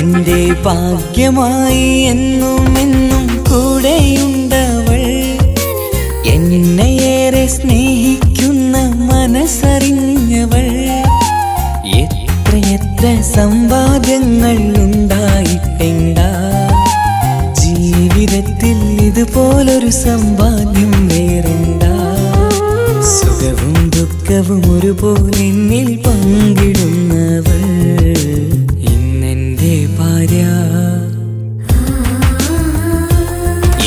എന്റെ ഭാഗ്യമായി എന്നും എന്നും കൂടെയുണ്ടവൾ. എന്നെയേറെ സ്നേഹിക്കുന്ന മനസ്സറിഞ്ഞവൾ. എത്രയെത്ര സമ്പാദ്യങ്ങൾ ഉണ്ടായിട്ടെന്താ, ജീവിതത്തിൽ ഇതുപോലൊരു സമ്പാദ്യം വേറെന്താ. സുഖവും ദുഃഖവും ഒരുപോലെ എന്നിൽ പങ്കിടുന്നവൾ ഇന്നെന്റെ ഭാര്യ.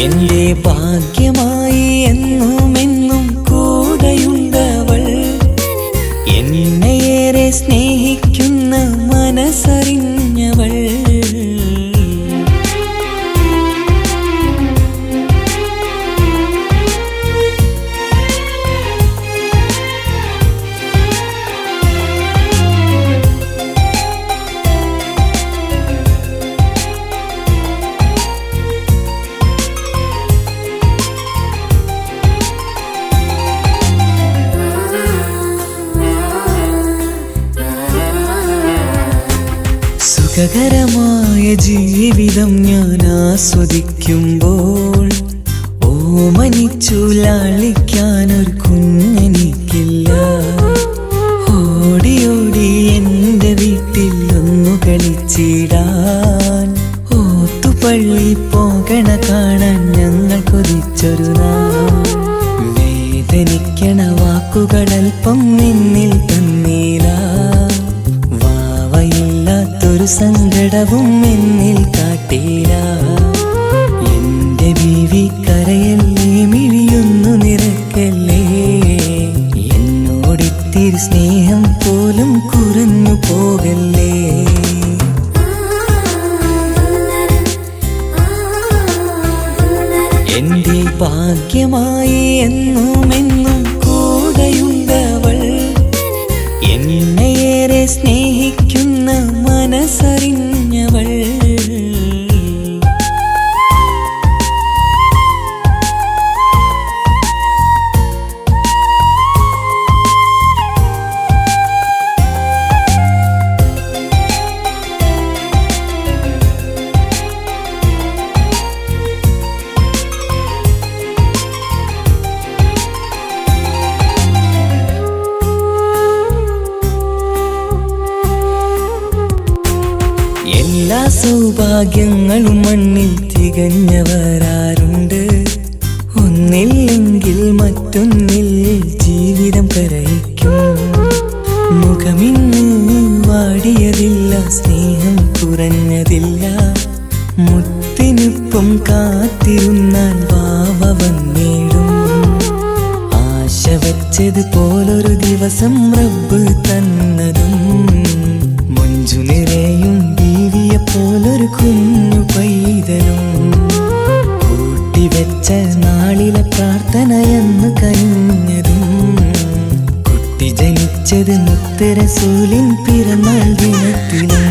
എന്റെ ഭാഗ്യമായി എന്നും എന്നും കൂടെയുണ്ടവൾ. എന്നെയേറെ സ്നേഹിക്കുന്ന മനസ്സറിഞ്ഞവൾ. സുഖകരമായ ജീവിതം ഞാൻ ആസ്വദിക്കുമ്പോൾ ഓമനിച്ചു ലാളിക്കാനൊരു കുഞ്ഞെനിക്കില്ല. ഓടി ഓടി എൻ്റെ വീട്ടിൽ ഒന്നു കളിച്ചിടാൻ ഓത്തുപള്ളി പോകണ കാണാൻ ഞങ്ങൾ കൊതിച്ചൊരു നാൾ. വേദനിക്കണ വാക്കുകളൽപ്പം നിന്നിൽ തന്നീല. വാവയില്ലാത്തൊരു സങ്കടവും എന്നിൽ കാട്ടീല. എന്റെ ബീവി കരയല്ലേ, മിഴിയൊന്നു നിറക്കല്ലേ. എന്നോടിത്തിരി സ്നേഹം പോലും കുറഞ്ഞു പോകല്ലേ. എന്റെ ഭാഗ്യമായി എന്നും എന്നും കൂടെയുണ്ടവൾ. എന്നെയേറെ സ്നേഹിക്കുന്ന മനസ്സറിഞ്ഞവൾ. എല്ലാ സൗഭാഗ്യങ്ങളും മണ്ണിൽ തികഞ്ഞവരാരുണ്ട്. ഒന്നില്ലെങ്കിൽ മറ്റൊന്നിൽ ജീവിതം കരയിക്കും. മുഖമിന്ന് വാടിയതില്ല, സ്നേഹം കുറഞ്ഞതില്ല. മുത്തിനൊപ്പം കാത്തിരുന്നാൽ വാവ വന്നിടും. ആശ വച്ചതുപോലൊരു ദിവസം റബ്ബ് തന്നതും. മഞ്ജു നിറയും ബീവിയെ പോലൊരു കുഞ്ഞു പൈതലും. കൂട്ടിവെച്ച നാളിലെ പ്രാർത്ഥനയെന്ന് കഴിഞ്ഞതും. കുട്ടി ജനിച്ചത് മുത്ത് റസൂലിൻ പിറന്നാൾ ദിനത്തിലും.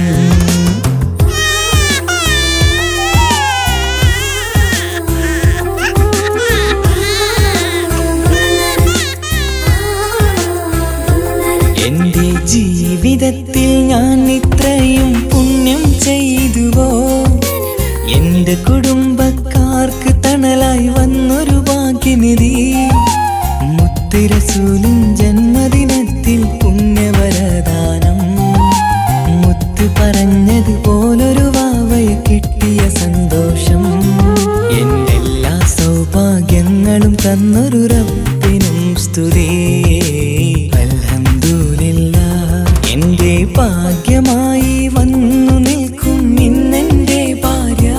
എന്റെ ജീവിതത്തിൽ ഞാൻ ഇത്രയും പുണ്യം ചെയ്തുവോ. എന്റെ കുടുംബക്കാർക്ക് തണലായി വന്നൊരു ഭാഗ്യനിധി. മുത്ത് റസൂലിൻ ജന്മദിനത്തിൽ പുണ്യവരദാനം. മുത്ത് പറഞ്ഞതുപോലൊരു വാവയെ കിട്ടിയ സന്തോഷം. എന്റെ എല്ലാ സൗഭാഗ്യങ്ങളും തന്നൊരു റബ്ബിനും സ്തുതി. എന്റെ ഭാഗ്യമായി വന്നു നിൽക്കും ഇന്നെന്റെ ഭാര്യ.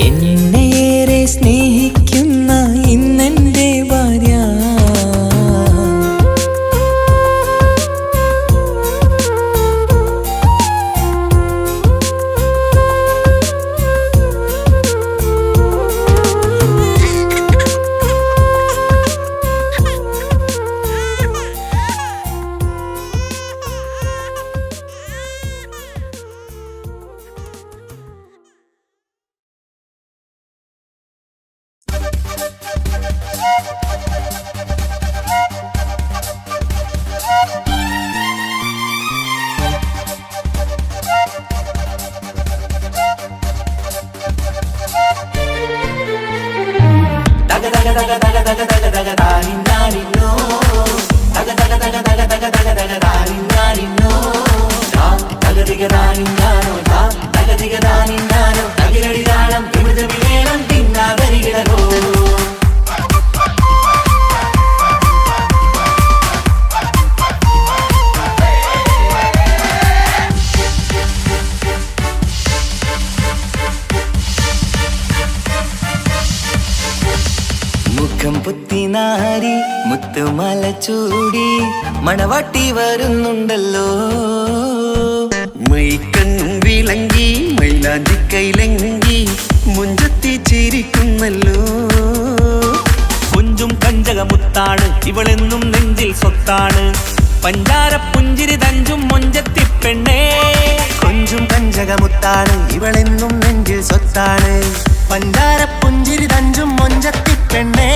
എന്നെയേറെ സ്നേഹിക്കുന്ന ഇന്നെന്റെ ഭാര്യ. മുഖം പുത്തിനാരി മുത്തുമല ചൂടി മണവാട്ടി വരുന്നുണ്ടല്ലോ. മൈക്കണ്ണും വിളങ്ങി മൈലാഞ്ചി കൈലങ്കി മുഞ്ചത്തി ചിരിക്കുന്നല്ലോ. കൊഞ്ചും കഞ്ചകമുത്താണ് ഇവളെന്നും നെഞ്ചിൽ സ്വത്താണ്. പഞ്ചാര പുഞ്ചിരി തഞ്ചും മൊഞ്ചത്തി പെണ്ണേ. കൊഞ്ചും കഞ്ചകമുത്താണ് ഇവളെന്നും നെഞ്ചിൽ സ്വത്താണ്. പഞ്ചാര പുഞ്ചിരി തഞ്ചും മൊഞ്ചത്തി പെണ്ണേ.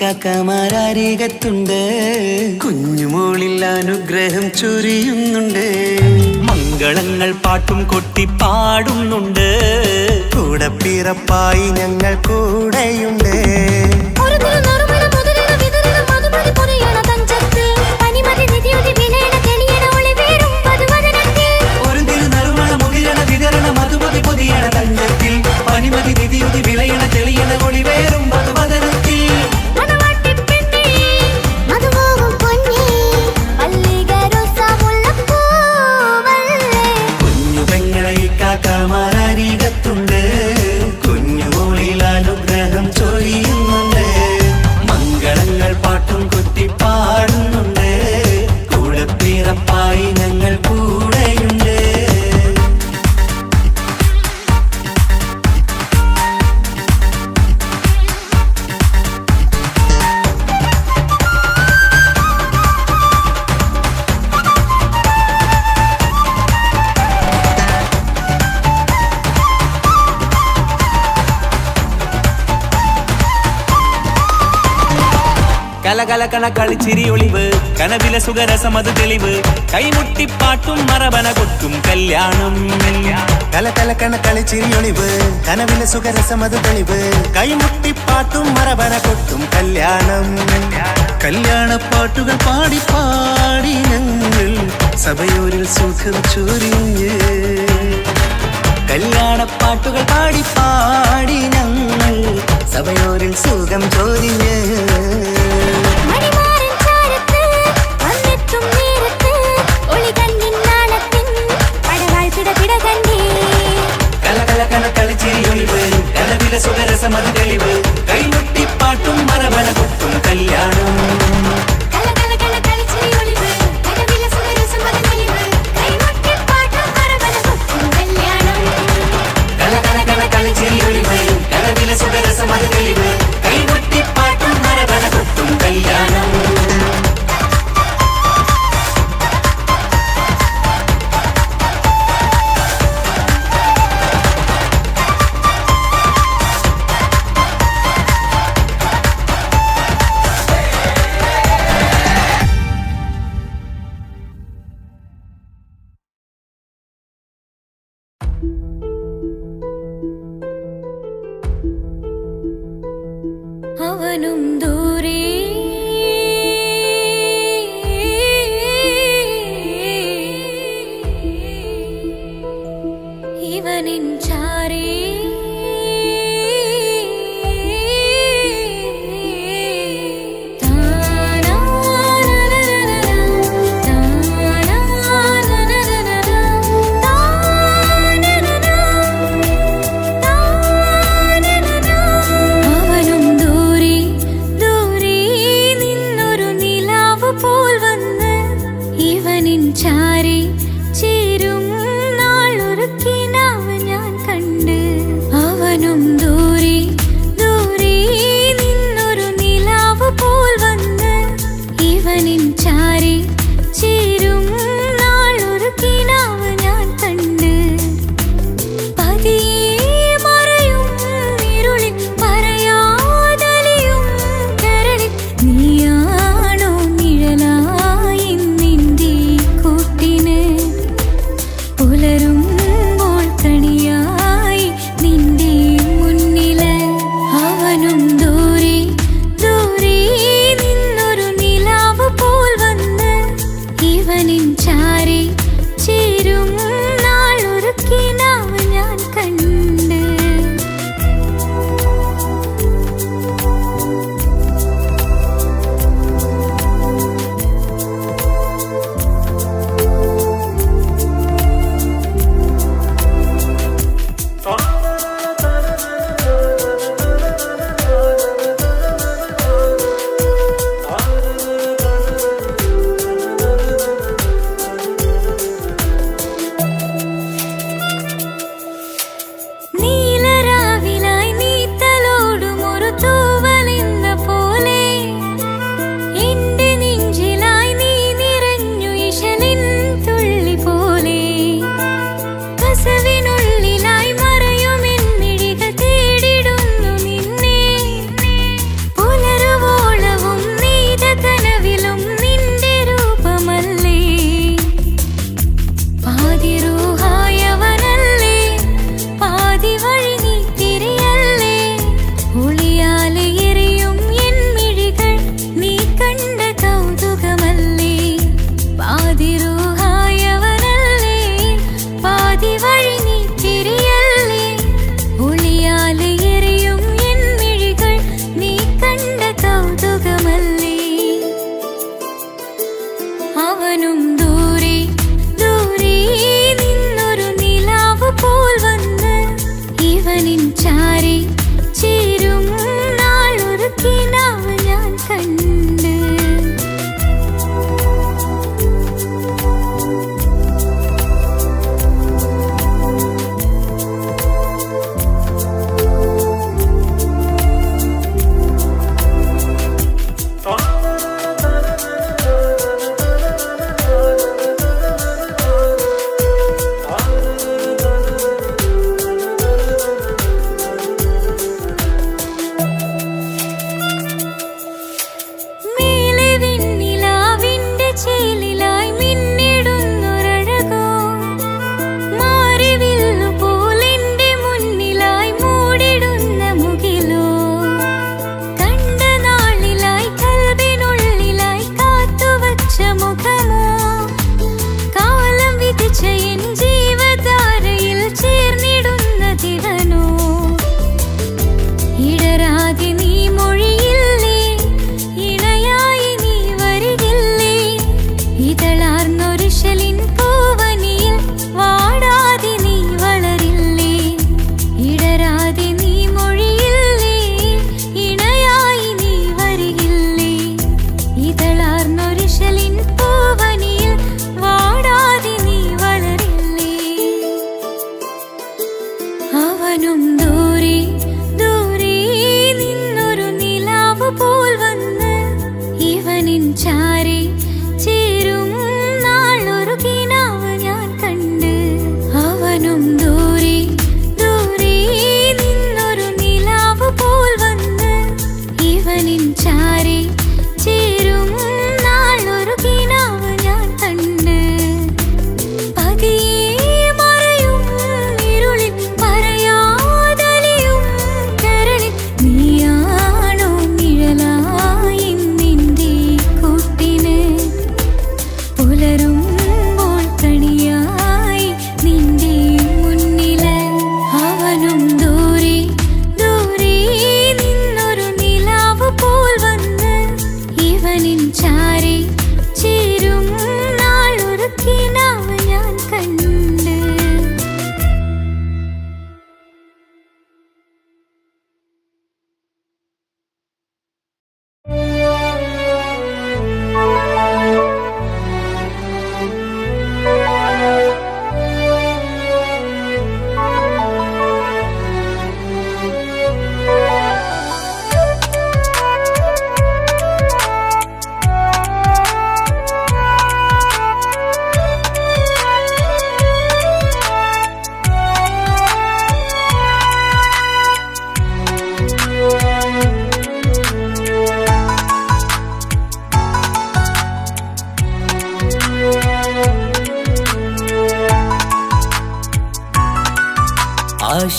കാക്കമാരാരികത്തുണ്ട്. കുഞ്ഞുമോളിൽ അനുഗ്രഹം ചൊരിയുന്നുണ്ട്. മംഗളങ്ങൾ പാട്ടും കൊട്ടി പാടുന്നുണ്ട്. കൂടെ പിറപ്പായി ഞങ്ങൾ കൂടെയുണ്ട്. പനിമതി നിധിയുതി വിളയണ തെളിയണ ഒളിവേറും മധുവദനത്തിൽ കലകലകണ കളിച്ചിരി ഒളിവ് കനവിലെ സുഖരസമത് തെളിവ് കൈമുട്ടിപ്പാട്ടും മറവന കൊട്ടും കല്യാണം കലകലക്കണ കളിച്ചിരിയൊളിവ് കനവിലെ സുഖരസമത് തെളിവ് കൈമുട്ടിപ്പാട്ടും മറവന കൊട്ടും കല്യാണം കല്യാണപ്പാട്ടുകൾ പാടി പാടി ഞങ്ങൾ സഭയോരിൽ സുഖം ചൊരിഞ്ഞ് കല്യാണപ്പാട്ടുകൾ പാടി പാടി ഞങ്ങൾ സഭയോരിൽ സുഖം ചോദിഞ്ഞ് മണിമാരൻ ചാരത്ത് വന്നെത്തും നേരത്ത് ഒളികണ്ണിൻ നാളത്തിൻ പടവാൾ പിടപിട കണ്ടേ കലകലകണ കളിച്ചിരിയൊളിവ് കനവിലെ സുഖരസമത് തെളിവ് കൈമുട്ടിപ്പാട്ടും മറവന കൊട്ടും കല്യാണം കലകലകണ കളിച്ചിരി ഒളിവ് കനവിലെ സുഖരസമത് തെളിവ് കൈമുട്ടിപ്പാട്ടും മറവന കൊട്ടും കല്യാണം കലകലകണ കളിച്ചിരിയൊളിവ് കനവിലെ സുഖരസമത് തെളിവ് കൈമുട്ടിപ്പാട്ടും മറവന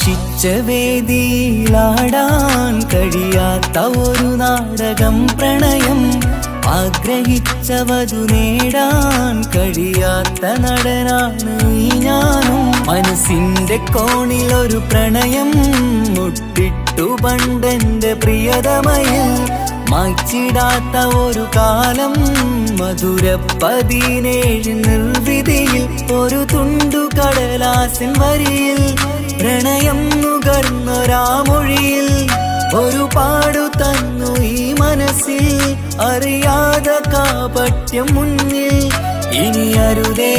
ആശിച്ച വേദിയിലാടാൻ കഴിയാത്ത ഒരു നാടകം പ്രണയം, ആഗ്രഹിച്ചവതു നേടാൻ കഴിയാത്ത നടനാണ് ഈ ഞാനും. മനസ്സിന്റെ കോണിൽ ഒരു പ്രണയം മുട്ടിട്ടു പണ്ടെന്റെ പ്രിയതമയിൽ, മായ്ച്ചിടാത്ത ഒരു കാലം മധുര 17 നിർവൃതിയിൽ, ഒരു തുണ്ടു കടലാസിൻ വരിയിൽ പ്രണയം നുകർന്നൊരാമൊഴിയിൽ ഒരു പാടു തന്നു ഈ മനസ്സിൽ, അറിയാതെ കാപട്യം മുന്നിൽ. ഇനി അരുതേ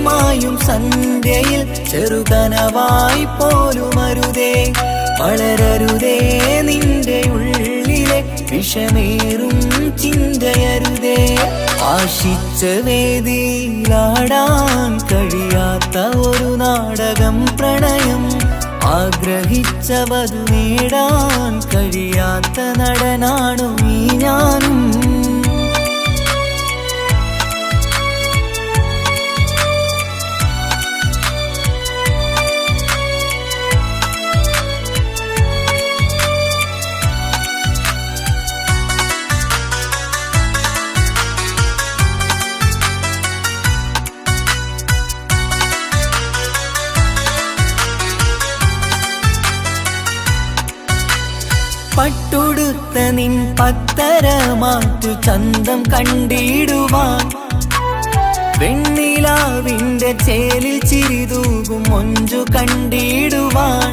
മായും സന്ധ്യയിൽ ചെറുകനവായി പോലും അരുതേ, വളരരുതേ നിന്റെ ഉള്ളിലെ വിഷമേറും ചിന്തയരുതേ. ആശിച്ച വേദിയിലാടാൻ കഴിയാത്ത ഒരു നാടകം പ്രണയം, ആഗ്രഹിച്ചവതു നേടാൻ കഴിയാത്ത നടനാണു ഈ ഞാനും. പട്ടുടുത്ത നിൻ പത്തരമാറ്റു ചന്തം കണ്ടിടുവാൻ, വെണ്ണിലാവിന്റെ ചേലിൽ ചിരിതൂകും മൊഞ്ചു കണ്ടിടുവാൻ,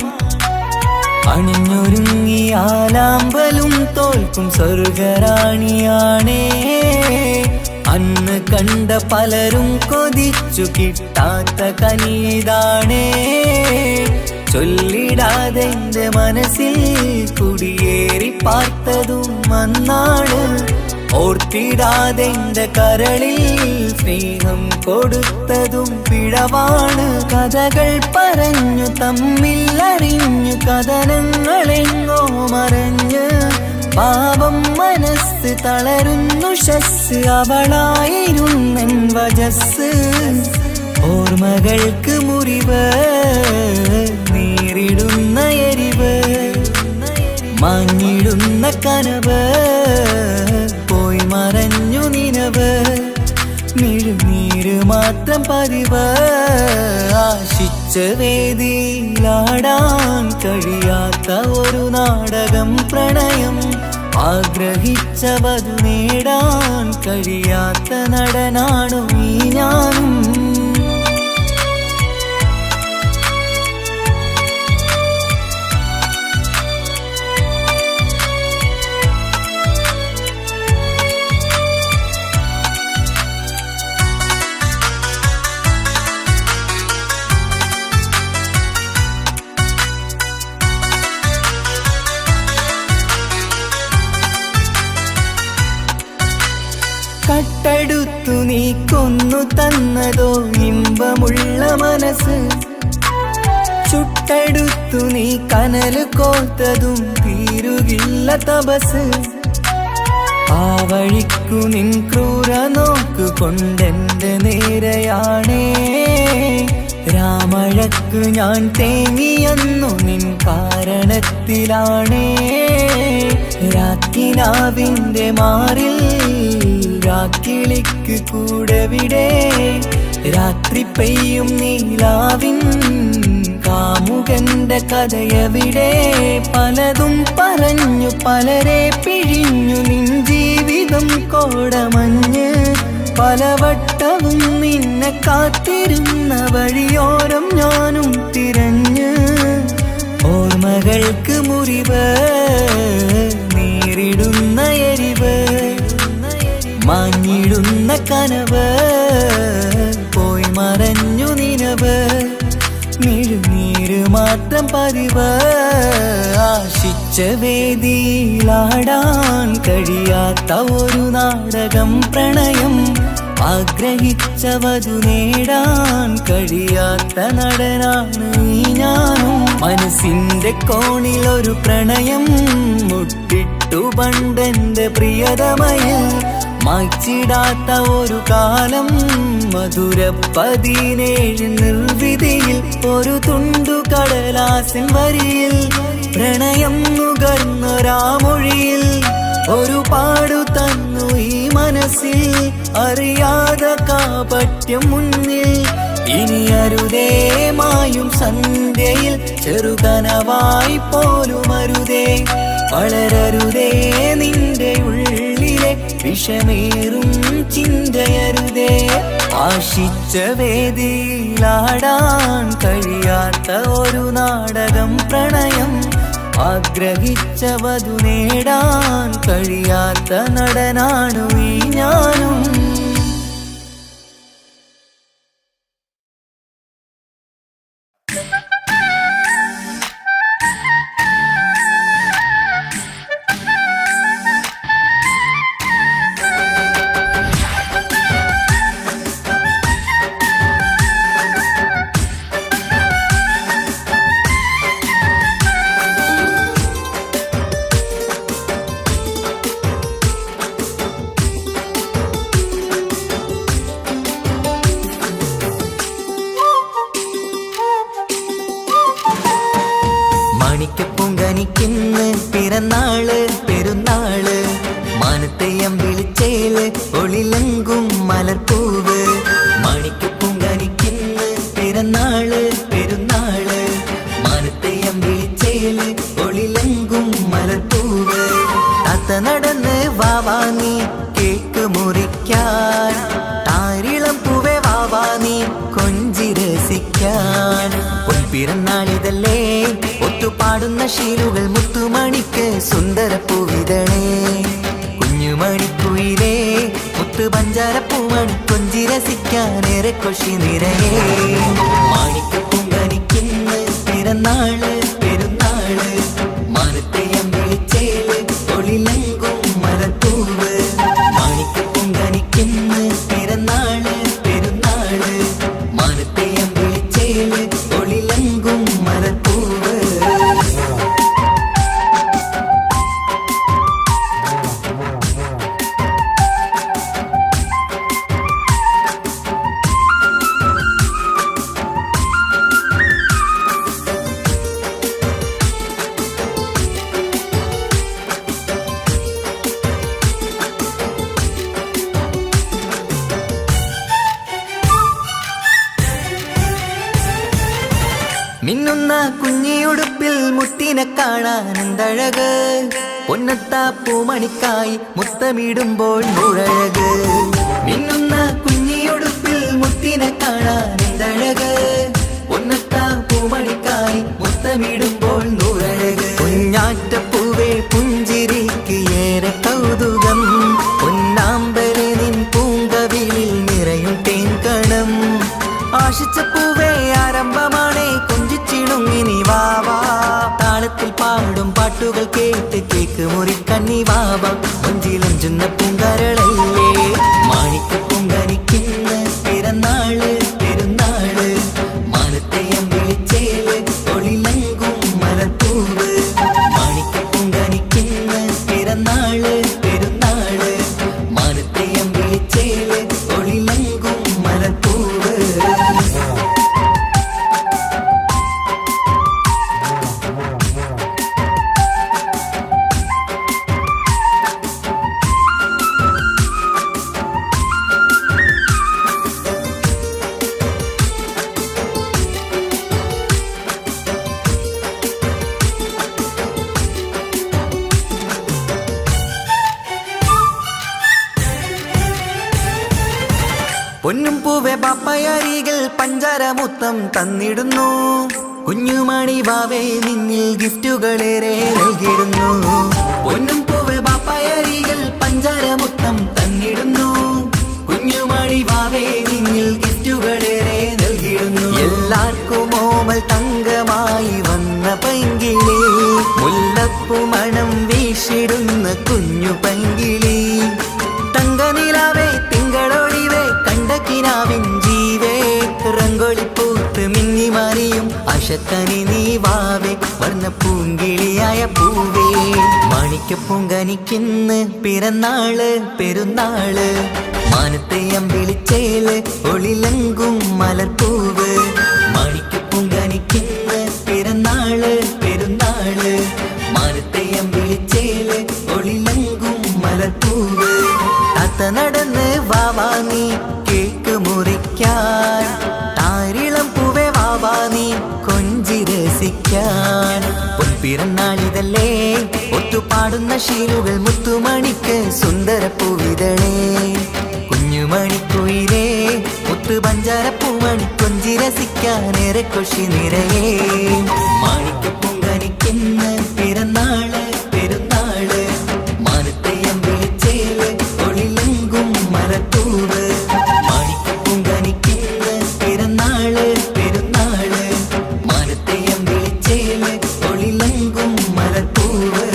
അണിഞ്ഞൊരുങ്ങിയാലാമ്പലും തോൽക്കും സ്വർഗറാണിയാണേ. അന്ന് കണ്ട പലരും കൊതിച്ചു കിട്ടാത്ത കനിതാണേ, ചൊല്ലിടാതെ എന്റെ മനസ്സിൽ കുടിയേറി പാർത്തതും അന്നാണ്, ഓർത്തിടാതെ എന്റെ കരളിൽ സ്നേഹം കൊടുത്തതും പിഴവാണ്. കഥകൾ പറഞ്ഞു തമ്മിൽ അറിഞ്ഞു കഥനങ്ങളെങ്ങോ മറഞ്ഞ്, പാപം മനസ്സ് തളരുന്നു ഷസ്, അവളായിരുന്നെൻ വജസ്. ഓർമ്മകൾക്ക് മുറിവ് നേരിടുന്ന എരിവ്, മാഞ്ഞിടുന്ന കനവ് പോയി മറഞ്ഞു നിനവ്, മിഴുനീര് മാത്രം പതിവ്. ആശിച്ച വേദിയിലാടാൻ കഴിയാത്ത ഒരു നാടകം പ്രണയം, ആഗ്രഹിച്ചവതു നേടാൻ കഴിയാത്ത നടനാണു ഈ ഞാനും. കട്ടെടുത്തു നീ കൊന്നു തന്നതോ ഇമ്പമുള്ള മനസ്സ്, ചുട്ടെടുത്തു നീ കനല് കോത്തതും തീരുകില്ല തപസ്. ആ വഴിക്കു നിൻ ക്രൂര നോക്കു കൊണ്ടെന്റെ നേരെയാണേ, രാമഴക്ക് ഞാൻ തേങ്ങിയെന്നു നിൻ കാരണത്തിലാണേ. രാക്കിനാവിന്റെ മാറിൽ രാക്കിളിക്ക് കൂടെവിടെ, രാത്രി പെയ്യും നീലാവിൻ കാമുകന്റെ കഥയവിടെ. പലതും പറഞ്ഞു പലരെ പിഴിഞ്ഞു നിൻ ജീവിതം കോടമഞ്ഞ്, പലവട്ടവും നിന്നെ കാത്തിരുന്ന വഴിയോരം ഞാനും തിരഞ്ഞ്. ഓർമ്മകൾക്ക് മുറിവ് നേരിടുന്ന എരിവ്, മാഞ്ഞിടുന്ന കനവ് പോയി മറഞ്ഞു നിനവ്, മിഴുനീര് മാത്രം പതിവ്. ആശിച്ച വേദിയിലാടാൻ കഴിയാത്ത ഒരു നാടകം പ്രണയം, ആഗ്രഹിച്ചവതു നേടാൻ കഴിയാത്ത നടനാണ് ഈ ഞാനും. മനസ്സിന്റെ കോണിൽ ഒരു പ്രണയം മുട്ടിട്ടു പണ്ടെന്റെ പ്രിയതമയിൽ, മായ്ച്ചിടാത്ത ഒരു കാലം മധുര 17 നിർവിധിയിൽ ഒരു തുണ്ടു കടലാസിൻ വരിയിൽ പ്രണയം നുകർന്നൊരാമൊഴിയിൽ ഒരു പാടു തന്നു ഈ മനസ്സിൽ അറിയാതെ കാപട്യം മുന്നിൽ ഇനി അരുതേ മായും സന്ധ്യയിൽ ചെറുകനവായി പോലും അരുതേ വളരരുതേ നിന്റെ ഉള്ളിലെ വിഷമേറും ചിന്തയരുതേ ആശിച്ച വേദിയിലാടാൻ കഴിയാത്ത ഒരു നാടകം പ്രണയം ആഗ്രഹിച്ച വധു നേടാൻ കഴിയാത്ത നടനാണു ഈ ഞാനും മാണിക്കപ്പൂങ്കനിക്കിന്ന് പിറന്നാള് പെരുന്നാള് മാനത്തെയം വിളിച്ചേല് ഒളിലങ്കും മലർപ്പൂവ് മാണിക്കപ്പൂങ്കനിക്കിന്ന് പിറന്നാള് പെരുന്നാള് മാനത്തെയം വിളിച്ചേല് ഒളിലങ്കും മലർപ്പൂവ് താത്ത നടന്ന് വാവാനി കേക്ക് മുറിക്കാൻ താരിളം പൂവേ വാവാനി കൊഞ്ചി രസിക്കാൻ പിറന്നാളിതല്ലേ ഒത്തുപാടുന്ന ശീലുകൾ മുത്തുമണിക്ക് സുന്ദരപ്പൂവിതളേ കുഞ്ഞുമണിക്കുയിലേ മുത്തു പഞ്ചാരപ്പൂമണി കൊഞ്ചി രസിക്കാനേറെ കൊഷി നിറയേ മാണിക്കപ്പൂങ്കനിക്കിന്ന് പിറന്നാള് പെരുന്നാള് മാനത്തെയം വിളിച്ചേല് ഒളിലങ്കും മലർപ്പൂവ് മാണിക്കപ്പൂങ്കനിക്കിന്ന് പിറന്നാള് പെരുന്നാള് മാനത്തെയം വിളിച്ചേല് ഒളിലങ്കും മലർപ്പൂവ് മിന്നുന്ന കുഞ്ഞിയുടുപ്പിൽ മുത്തിനെ കാണാൻ എന്തഴക് പൊന്നത്താ പൂമണിക്കായി മുത്തമിടുമ്പോൾ മുഴഴക് മിന്നുന്ന കുഞ്ഞിയുടുപ്പിൽ മുത്തിനെ കാണാൻ എന്തഴക് പൊന്നത്താ പൂമണിക്കായി മുത്തമിടുമ്പോൾ മുഴഴക് കുഞ്ഞാറ്റപ്പൂവേ പുഞ്ചിരിക്ക് ഏറെ കൗതുകം പൊന്നാമ്പരെ നിൻ പൂങ്കവിളിൽ നിറയും തേൻകണം ആശിച്ച പൂവേ ആരംഭമാണേ കൊഞ്ചിച്ചിടുങ്ങിനി വാവാ താളത്തിൽ പാടും പാട്ടുകൾ കേട്ട് കേക്ക് മുറിക്കണ്ണി വാവാ കൊഞ്ചിലഞ്ചുന്ന പൂങ്കരളല്ലേ മാണിക്കപ്പൂങ്കനിക്കിന്ന് പിറന്നാള് പെരുന്നാള് മാനത്തെയം വിളിച്ചേല് ഒളിലങ്കും മലർപ്പൂവ് മാണിക്കപ്പൂങ്കനിക്കിന്ന് പിറന്നാള് പെരുന്നാള് മാനത്തെയം വിളിച്ചേല് ഒളിലങ്കും മലർപ്പൂവ് പൊന്നും പൂവെ പാപ്പയരികൾ പഞ്ചാരമുത്തം തന്നിടുന്നു കുഞ്ഞുമണി വാവേ നിന്നിൽ ഗിഫ്റ്റുകളേറെ നൽകിടുന്നു പൊന്നും പൂവെ പാപ്പയരികൾ പഞ്ചാരമുത്തം തന്നിടുന്നു കുഞ്ഞുമണി വാവേ നിന്നിൽ ഗിഫ്റ്റുകളേറെ നൽകിടുന്നു എല്ലാവർക്കും ഓമൽ തങ്കമായി വന്ന പൈങ്കിളി മുല്ലപ്പൂ മണം വീശിടുന്ന കുഞ്ഞു പൈങ്കിളി തങ്കനിലാവേ തിങ്കളൊളിവേ കണ്ടക്കിനാവിൻ ജീവേ റംഗോളിപ്പൂത്ത് മിന്നി മാറിയും ആശത്തനി നീ വാവേ വർണ്ണ പൂങ്കിളിയായ പൂവേ മാണിക്ക മാണിക്യപ്പൂങ്കനിക്കിന്ന് പിറന്നാള് പെരുന്നാള് മാനത്തെ അമ്പിളിച്ചേല് ഒളിലങ്കും മലർപ്പൂവ് മാണിക്യപ്പൂങ്കനിക്കിന്ന് പിറന്നാള് പെരുന്നാള് മാനത്തെ അമ്പിളിച്ചേല് ഒളിലങ്കും മലർപ്പൂവ് താത്ത നടന്ന് വാവാ നീ കേക്ക് മുറിക്കാൻ താരിളം പൂവേ വാവാ നീ കൊഞ്ചി രസിക്കാൻ പൊൻപിറന്നാളിതല്ലേ ഒത്തുപാടുന്ന ശീലുകൾ മുത്തുമണിക്ക് സുന്ദരപ്പൂവിതളേ കുഞ്ഞുമണിക്കുയിലേ മുത്തു പഞ്ചാരപ്പൂമണി കൊഞ്ചി രസിക്കാനേറെ കൊഷി നിറയേ മാണിക്യപ്പൂങ്കനിക്കിന്ന് പിറന്നാള് പെരുന്നാള് മാനത്തെ അമ്പിളിച്ചേല് ഒളിലങ്കും മലർപ്പൂവ് മാണിക്യപ്പൂങ്കനിക്കിന്ന് പിറന്നാള് പെരുന്നാള് മാനത്തെ അമ്പിളിച്ചേല് ഒളിലങ്കും മലർപ്പൂവ്.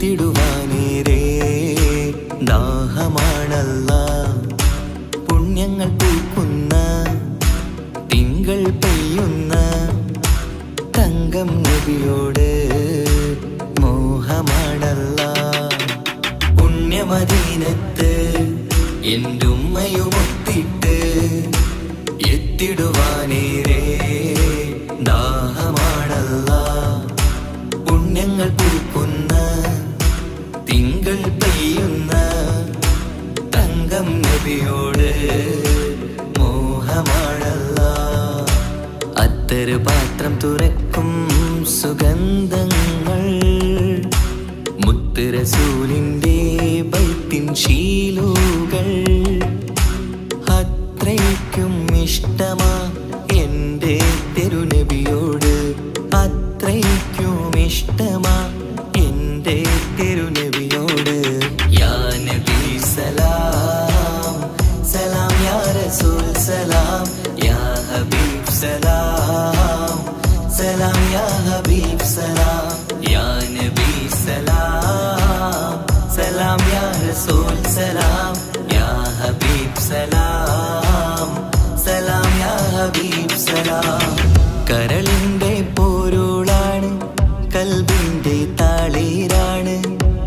എത്തിടുവാനേരേ ദാഹമാണല്ല. പുണ്യങ്ങൾ പൂക്കുന്ന തിങ്കൾ പെയ്യുന്ന തങ്കം നബിയോട് മോഹമാണല്ല. പുണ്യമദീനത്ത് എൻ്റെ ഉമ്മയുമൊത്തിട്ട് എത്തിടുവാനേരേ ദാഹമാണല്ല. പുണ്യങ്ങൾ പൂക്കുന്ന തിങ്കൾ പെയ്യുന്ന തങ്കം നബിയോട് മോഹമാണല്ല. അത്തറ് പാത്രം തുറക്കും സുഗന്ധങ്ങൾ മുത്ത് റസൂലിൻ്റെ ബൈത്തിൻ ശീലുകൾ. അത്രയ്ക്കും ഇഷ്ടമാ എൻ്റെ തിരുനബിയോട്, അത്രയ്ക്കും ഇഷ്ടമാ എൻ്റെ തിരുനബിയോട്. യാ നബി സലാം സലാം, യാ റസൂൽ സലാം, യാ ഹബീബ് സലാം സലാം, യാ ഹബീബ് സലാം, യാ നബി സലാം സലാം, യാ റസൂൽ സലാം, യാ ഹബീബ് സലാം സലാം, യാ ഹബീബ് സലാം. കരളിൻ്റെ പോരുളാണ്, കൽബിൻ്റെ താളീരാണ്,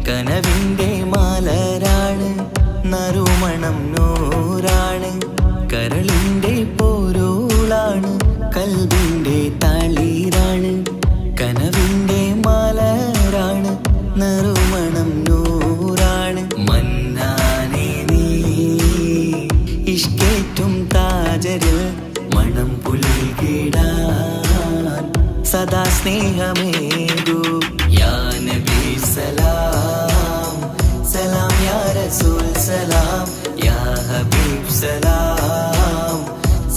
കനവിൻ്റെ മാലരാണ്, നറുമണം നൂറാണ്. കരളിൻ്റെ പോരുളാണ്, കൽബിൻ്റെ താളീരാണ്, കനവിൻ്റെ മാലരാണ്, നറുമണം നൂറാണ്. മന്നാനേ നീ ഇഷ്കേറ്റും താജരിൽ മണം പുൽകിടാൻ സദാ സ്നേഹമേകൂ. യാ നബി സലാം സലാം, യാ റസൂൽ സലാം, യാ ഹബീബ് സലാം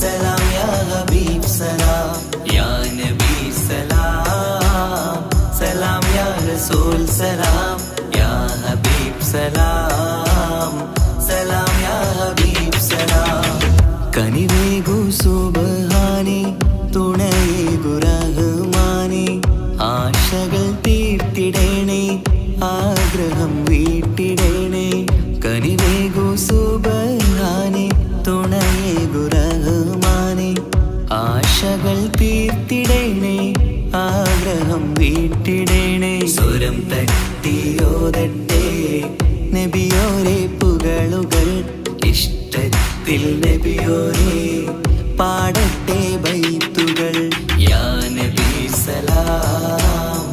സലാം, യാ ഹബീബ് സലാം, യാ നബി സലാം സലാം, യാ റസൂൽ സലാം, യാ ഹബീബ് സലാം സലാം, യാ ഹബീബ് സലാം. കനിവേകു സുബ്ഹാനേ, തുണയേകു റഹ്മാനേ, ആശകൾ തീർത്തിടേണേ, ആഗ്രഹം വീട്ടിടേണേ. കനിവേകു സുബ്ഹാനേ, തുണയേകു റഹ്മാനേ, ആശകൾ തീർത്തിടേണേ, ആഗ്രഹം വീട്ടിടേണേ. സ്വരം തട്ടിയോതട്ടെ നബിയോരെ പുകളുകൾ, ഇഷ്ടത്തിൽ നബിയോരെ പാടട്ടെ ബൈത്തുകൾ. യാ നബി സലാം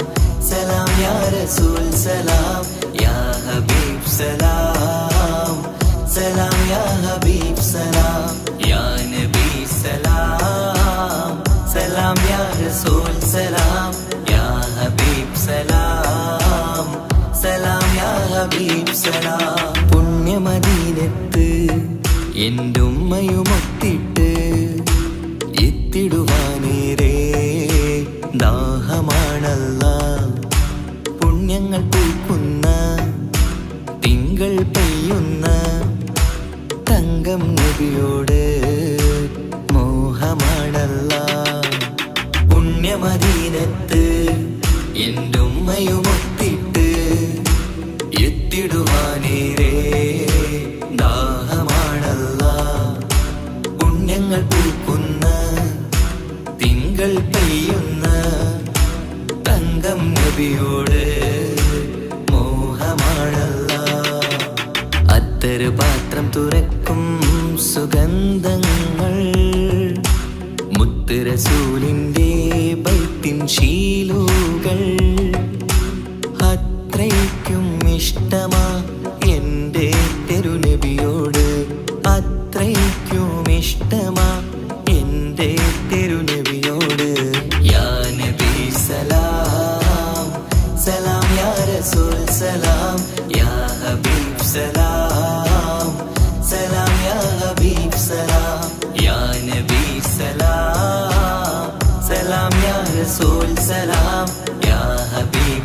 സലാം, യാ റസൂൽ സലാം, യാ ഹബീബ് സലാം സലാം, യാ ഹബീബ് സലാം, യാ നബി സലാം സലാം, യാ റസൂൽ സലാം, യാ ഹബീബ് സലാം സലാം, യാ ഹബീബ് സലാം. പുണ്യമദീനത്ത് എൻ്റെ ഉമ്മയുമൊത്തിട്ട് എത്തിടുവാനേരേ ദാഹമാണല്ല. പുണ്യങ്ങൾ പൂക്കുന്ന തിങ്കൾ പെയ്യുന്ന തങ്കം നബിയോട് മോഹമാണല്ല. പുണ്യമദീനത്ത് എൻ്റെ ഉമ്മയുമൊത്തിട്ട് എത്തിടുവാനേരേ ദാഹമാണല്ല. പുണ്യങ്ങൾ പൂക്കുന്ന തിങ്കൾ പെയ്യുന്ന തങ്കം നബിയോട് മോഹമാണല്ല. അത്തറ് പാത്രം തുറക്കും സുഗന്ധങ്ങൾ മുത്ത് റസൂലിൻ്റെ ബൈത്തിൻ ശീലുകൾ. അത്രയ്ക്കും ഇഷ്ടമാ എൻ്റെ തിരുനബിയോട്, അത്രയ്ക്കും ഇഷ്ടമാ എൻ്റെ തിരുനബിയോട്. യാ നബി സലാം സലാം, യാ റസൂൽ സലാം, യാ ഹബീബ് സലാം സലാം, യാ ഹബീബ് സലാം, യാ നബി സലാം സലാം, യാ റസൂൽ സലാം, യാ ഹബീബ്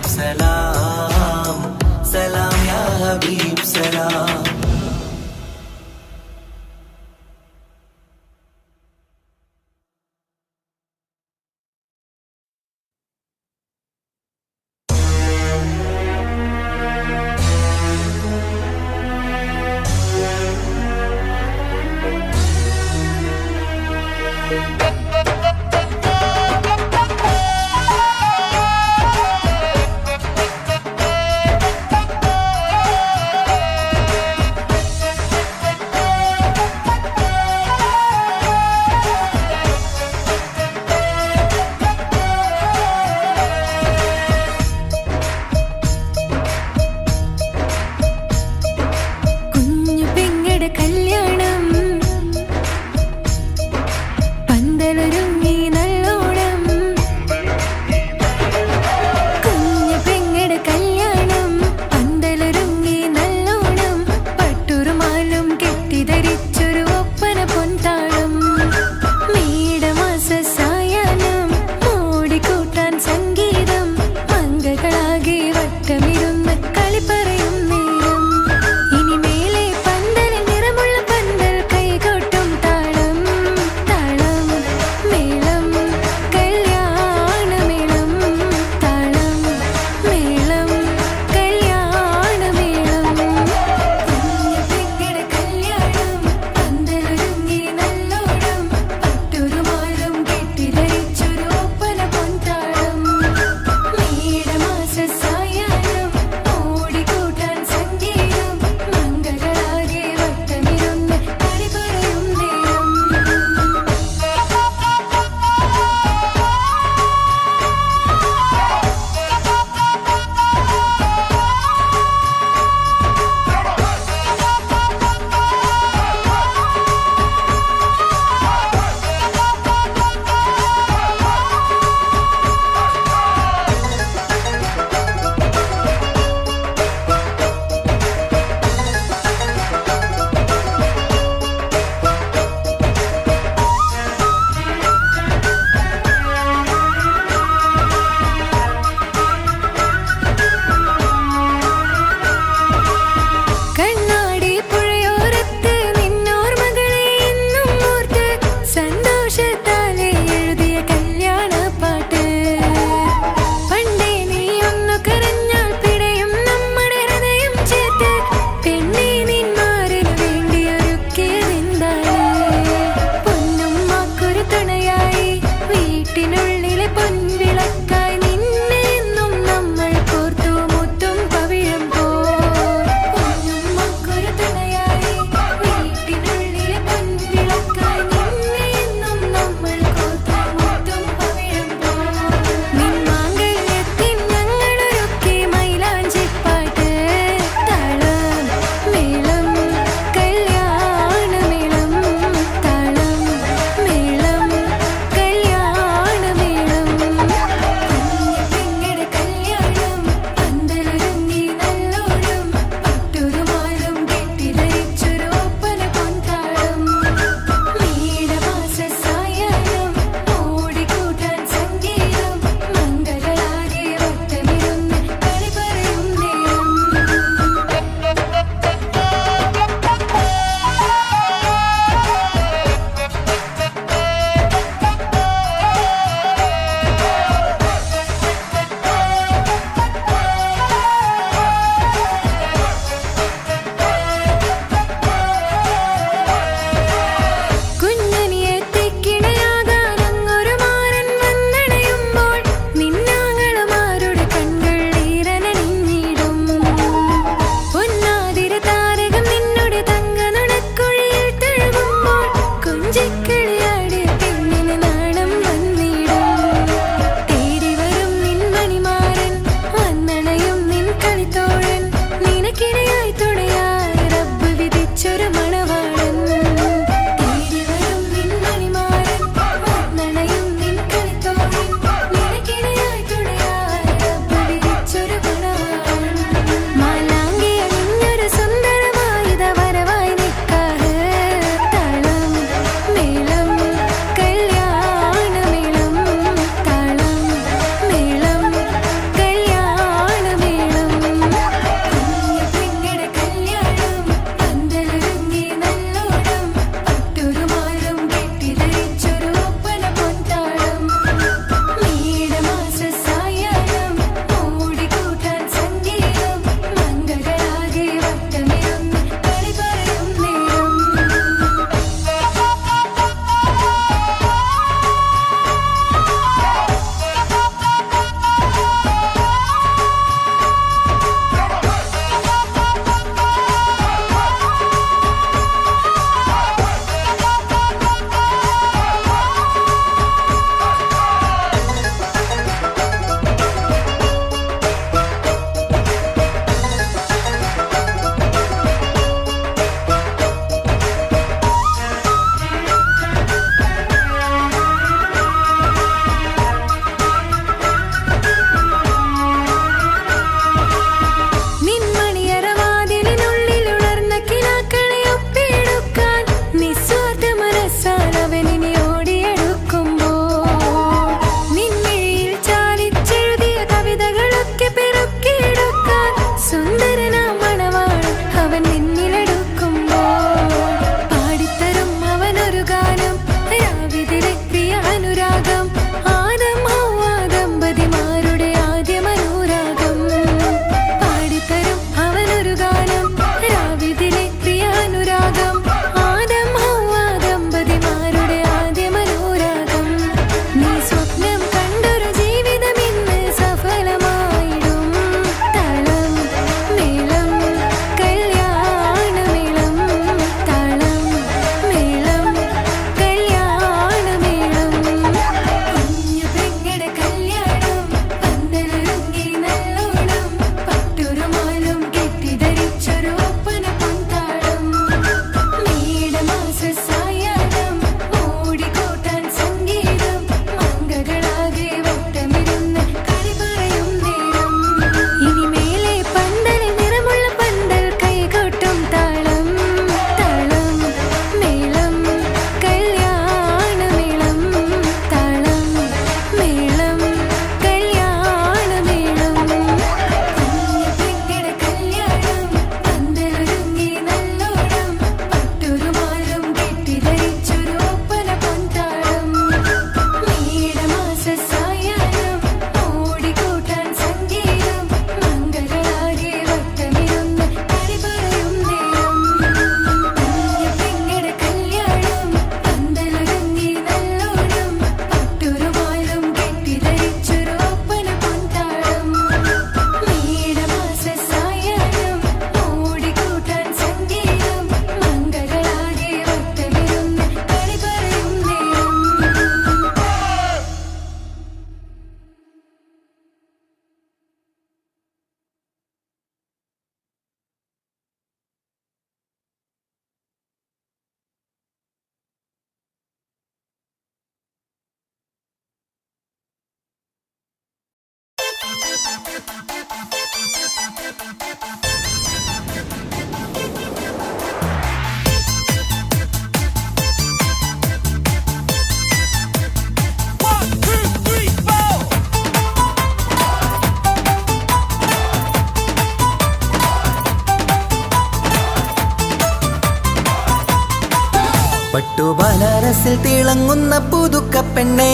പട്ടുബനാരസിൽ തിളങ്ങുന്ന പുതുക്ക പെണ്ണെ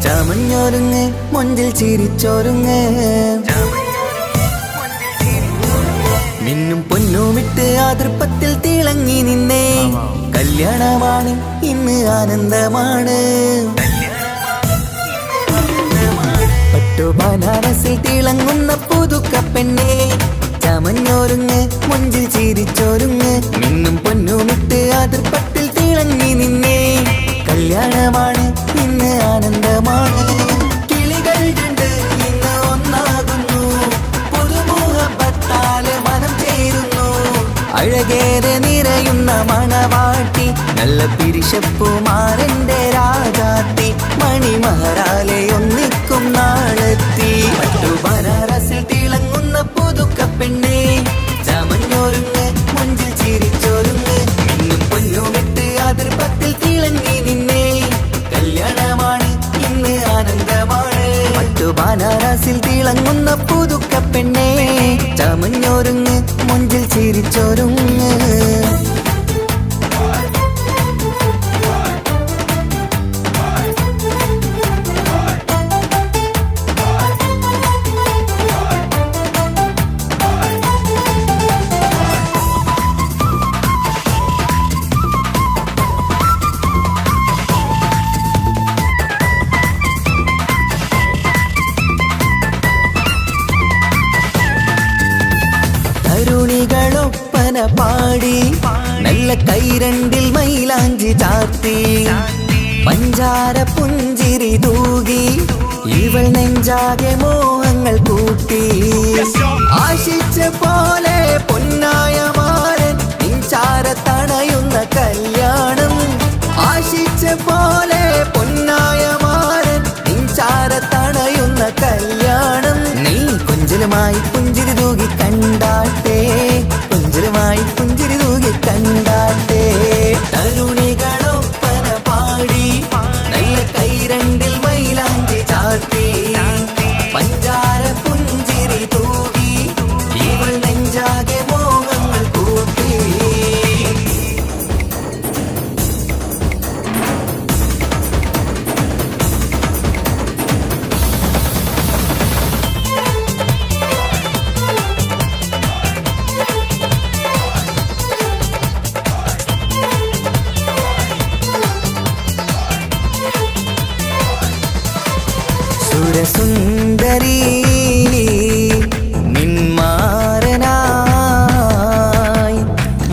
ചമഞ്ഞൊരുങ്ങ് മൊഞ്ചിൽ ചിരിച്ചൊരുങ്ങ് മിന്നും പൊന്നുമിട്ട് ആതൃപ്പത്തിൽ തിളങ്ങി നിന്നേ കല്യാണമാണ് ഇന്ന് ആനന്ദമാണ് പട്ടുബനാരസിൽ തിളങ്ങുന്ന പുതുക്ക പെണ്ണെ ചമഞ്ഞൊരുങ്ങ് മൊഞ്ചിൽ ചിരിച്ചൊരുങ്ങ് മിന്നും പൊന്നുമിട്ട് ആതൃപ്പത്തിൽ തിളങ്ങി നിന്നേ കല്യാണമാണ് ഇന്ന് ആനന്ദമാണ് കിളികൾ കണ്ട് ഇന്ന് ഒന്നാകുന്നു പുതുമുഖത്താല് മനം ചേരുന്നു അഴകേറെ നിറയുന്ന മണവാട്ടി നല്ല പിരിശപ്പുമാരന്റെ രാജാത്തി മണിമഹറാലെ ഒന്നിക്കും നാളെത്തി പട്ടുബനാരസിൽ തിളങ്ങുന്ന പുതുക്ക പെണ്ണെ ചമഞ്ഞൊരുങ്ങ് മുഞ്ചിൽ ചിരിച്ചൊരുങ്ങ് മിന്നും പൊന്നുമിട്ട് അതിർപ്പത്തിൽ തിളങ്ങി നിന്നേ കല്യാണമാണ് ഇന്ന് ആനന്ദമാണ് പട്ടുബനാരസിൽ തിളങ്ങുന്ന പുതുക്ക പെണ്ണെ ചമഞ്ഞൊരുങ്ങ് മുഞ്ചിൽ ചിരിച്ചൊരുങ്ങ് തരുണികളൊപ്പന പാടി നല്ല കൈരണ്ടിൽ മൈലാഞ്ചി ചാർത്തി പഞ്ചാര പുഞ്ചിരി തൂകി ഇവൾ നെഞ്ചാകെ മോഹങ്ങൾ കൂട്ടി ആശിച്ച പോലെ പൊന്നായ മാരൻ നിഞ്ചാര തണയുന്ന കല്യാണം ആശിച്ച പോലെ പൊന്നായ മാരൻ നിഞ്ചാര തണയുന്ന കല്യാണം നീ കൊഞ്ചലുമായി പുഞ്ചിരി തൂകി കണ്ടാട്ടെ കൊഞ്ചലുമായി പുഞ്ചിരി തൂകി കണ്ടാട്ടെ തരുണികളൊപ്പന പാടി നല്ല കൈരണ്ടിൽ മൈലാഞ്ചി ചാർത്തി പഞ്ചാര പുഞ്ചിരി തൂകി ഇവൾ നെഞ്ചാകെ മോഹങ്ങൾ കൂട്ടി സുരസുന്ദരി നിന്മാരനായി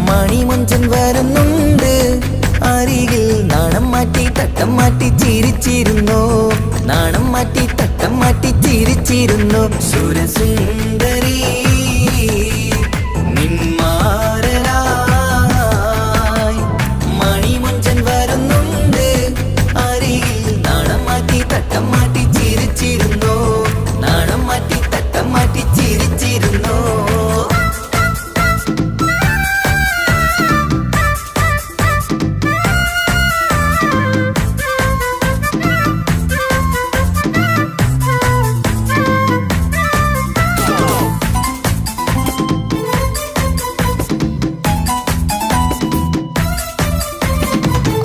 മണിമുഞ്ചൻ വരുന്നുണ്ട് അരികിൽ നാണം മാറ്റി തട്ടം മാറ്റി ചിരിച്ചിരുന്നു നാണം മാറ്റി തട്ടം മാറ്റി ചിരിച്ചിരുന്നു സുരസുന്ദരി നിന്മാരനായി മണിമുഞ്ചൻ വരുന്നുണ്ട് അരികിൽ നാണം മാറ്റി തട്ടം മാറ്റി ചിരിച്ചിരുന്നു നാണം മാറ്റി തട്ടം മാറ്റി ചിരിച്ചിരുന്നു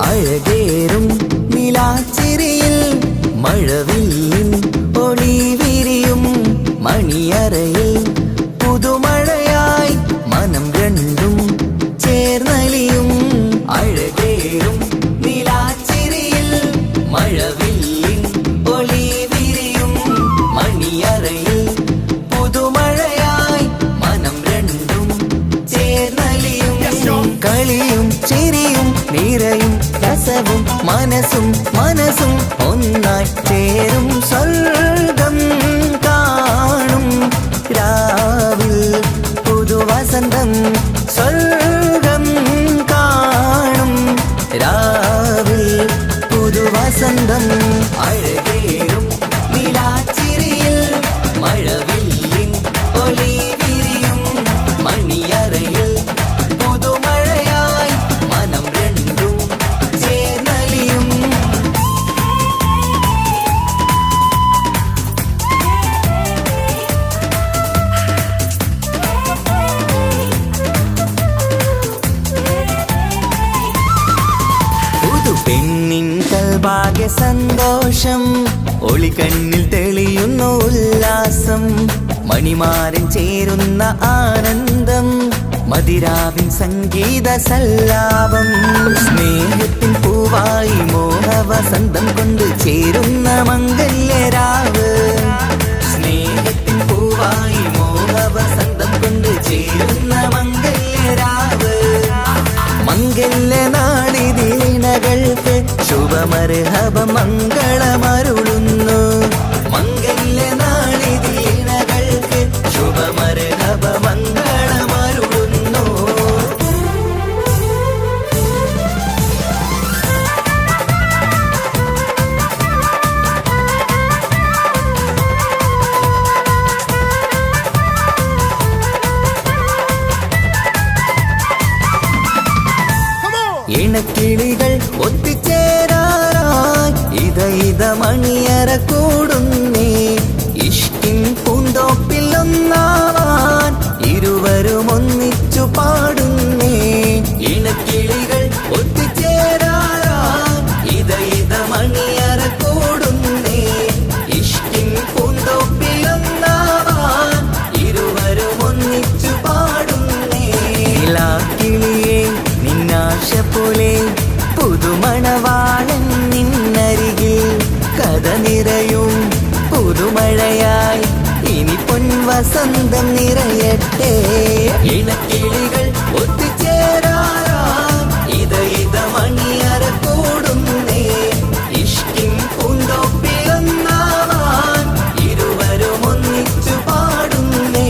അഴകേറും നിലാച്ചിരിയിൽ മഴവില്ലിൻ ഒളി വിരിയും മണിയറയിൽ പുതുമഴയായി മനം രണ്ടും ചേർന്നലിയും അഴകേറും നിലാച്ചിരിയിൽ മഴവില്ലിൻ ഒളി വിരിയും മണിയറയിൽ പുതുമഴയായി മനം രണ്ടും ചേർന്നലിയും കളിയും ചിരിയും നിറയും രസവും മനസ്സും മനസ്സും ഒന്നായി ചേരും സ്വർഗം കാണും രാവിൽ പുതുവസന്തം സ്വർഗം കാണും രാവിൽ പുതുവസന്തം അഴകേറും നിലാച്ചിരിയിൽ മഴവില്ലിൻ ഒളി വിരിയും മണിയറയിൽ പുതുമഴയായി മനം രണ്ടും ചേർന്നലിയും പെണ്ണിൻ കൽഭാഗ്യ സന്തോഷം, ഒളികണ്ണിൽ തെളിയുന്നു ഉല്ലാസം, മണിമാരൻ ചേരുന്ന ആനന്ദം, മതിരാവിൻ സംഗീത സല്ലാപം. സ്നേഹത്തിൻ പൂവായി മോഹവസന്തം കൊണ്ട് ചേരുന്ന മംഗല്യരാവ്. സ്നേഹത്തിൻ പൂവായി മോഹവസന്തം കൊണ്ട് ചേരുന്ന മംഗല്യരാവ്. മംഗല്യനാളിതീണകൾക്ക് ശുഭമർഹബ മംഗളമരുളുന്നു. മംഗല്യനാളിതീണകൾക്ക് ശുഭമർഹബ മംഗളമരുളുന്നു. ഇണക്കിളികൾ ഒത്തുചേരാറായി ഇത മണിയറ കൂടുന്നേ. ഇഷ്കിൻ പൂന്തോപ്പിൽ ഒന്നാവാൻ ഇരുവരും ഒന്നിച്ചു പാടുന്നേ. ഇണക്കിളികൾ ഒത്തുചേരാറായി ഇത മണിയറ കൂടുന്നേ. ഇഷ്കിൻ പൂന്തോപ്പിൽ ഒന്നാവാൻ ഇരുവരും ഒന്നിച്ചു പാടുന്നേ. കിളിയേ നിന്നാശ പോലെ പുതുമണവാളൻ നിന്നരികിൽ കഥ നിറയും പുതുമഴയായി ഇനി പൊൻവസന്തം നിറയട്ടെ. ഇണക്കിളികൾ ഒത്തുചേരാറാം ഇത മണിയറ കൂടുന്നേ. ഇഷ്കിൻ പൂന്തോപ്പിലൊന്നാവാൻ ഇരുവരും ഒന്നിച്ചു പാടുന്നേ.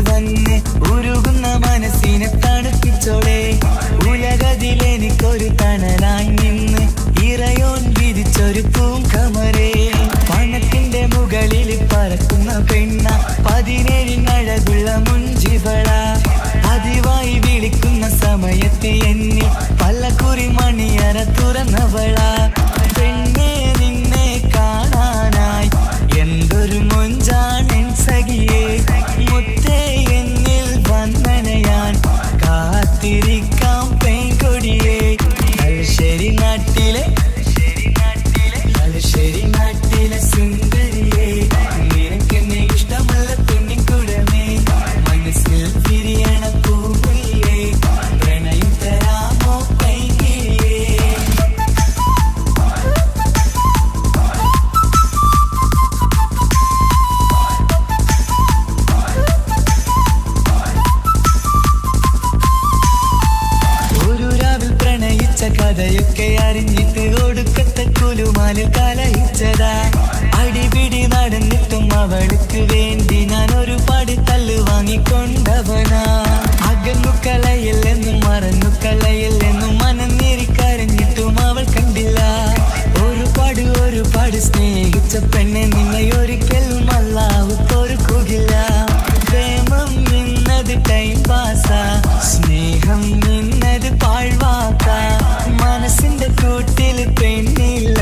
വന്ന് ഉരുകുന്ന മനസ്സിനെ തണുപ്പിച്ചോളെ. ഉലകതിലെനിക്കൊരു തണലായി നിന്ന് ഇറയോൻ വിധിച്ചൊരു പൂങ്കമരേ. പണത്തിന്റെ മുകളിൽ പറക്കുന്ന പെണ്ണ 17 അഴകുള്ള മുഞ്ചിവള. പതിവായി വിളിക്കുന്ന സമയത്ത് എന്നിൽ പല്ലക്കുറി മണിയറ തുറന്നവള. പെണ്ണെ നിന്നെ കാണാനായി എന്തൊരു മൊഞ്ചാണെൻ സഖിയേ. മുത്തേ എന്നിൽ വന്നണയാൻ കാത്തിരിക്കാം പെൺകൊടിയേ. തലശ്ശേരി നാട്ടിലെ സുന്ദരിയേ, നിനക്കെന്നെ ഇഷ്ടമുള്ള പെണ്ണിൻകുടമേ. മനസ്സിൽ വിരിയണ പൂവില്ലേ, പ്രണയം തരാമോ പൈകിളിയേ. ഒരു രാവിൽ പ്രണയിച്ച കഥയൊക്കെ അറിഞ്ഞിട്ട് ഒടുക്കത്തെ കുലുമാലിൽ കലഹിച്ചതാ. അടിപിടി നടന്നിട്ടും അവൾക്ക് വേണ്ടി ഞാൻ ഒരുപാട് തല്ല് വാങ്ങിക്കൊണ്ടവനാ. അകന്നു കളയില്ലെന്നും മറന്നു കളയില്ലെന്നും മനന്നേറിക്കരഞ്ഞിട്ടും അവൾ കണ്ടില്ല. ഒരുപാട് സ്നേഹിച്ച പെണ്ണെ നിന്നെ ഒരിക്കലും അല്ലാഹു പൊറുക്കുകയില്ല. പ്രേമം നിന്നത് ടൈം പാസാ, സ്നേഹം നിന്നത് പാഴ്വാക്ക. മനസ്സിന്റെ കൂട്ടിൽ പെണ്ണില്ല,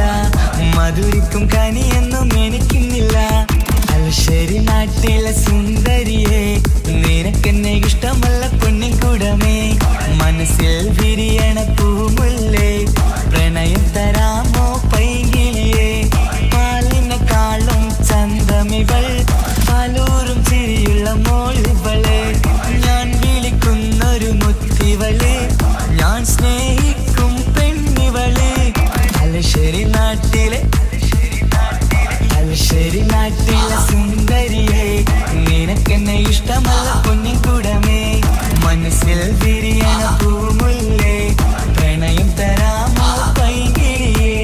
മധുരിക്കും കനിയൊന്നും എനിക്കുന്നില്ല. തലശ്ശേരി നാട്ടിലെ സുന്ദരിയെ, നിനക്കെന്നെ ഇഷ്ടമല്ല പെണ്ണിൻകുടമേ. മനസ്സിൽ വിരിയണ പൂമുല്ലേ, പ്രണയം തരാമോ പൈകിളിയേ. പാലിനെക്കാളും ചന്തമിവൾ, പാലൂറും ചിരിയുള്ള മോളിവള്. ഞാൻ വിളിക്കുന്നൊരു മുത്തിവള്, ഞാൻ സ്നേഹിക്കും പെണ്ണിവള്. തലശ്ശേരി നാട്ടിലെ സുന്ദരിയെ, നിനക്കെന്നെ ഇഷ്ടമല്ല പൊന്നിൻകുടമേ. മനസ്സിൽ വിരിയണ പൂമുല്ലേ, പ്രണയം തരാമോ പൈകിളിയേ.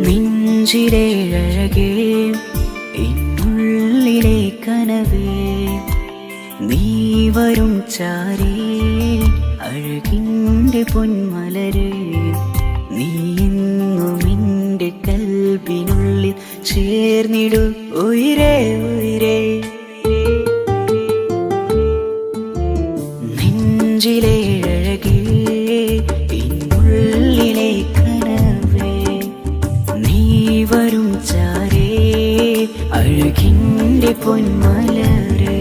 നെഞ്ചിലെ അഴകേ എന്നുള്ളിലെ കനവേ നീ വരും ചാരേ അഴകിൻ്റെ പൊന്മലരേ നീ എന്നും എൻ്റെ കൽബിനുള്ളിൽ ചേർന്നിടു ഉയിരേ ഉയിരേ നെഞ്ചിലെ അഴകേ എന്നുള്ളിലെ കനവേ നീ വരും ചാരേ അഴകിൻ്റെ പൊന്മലരേ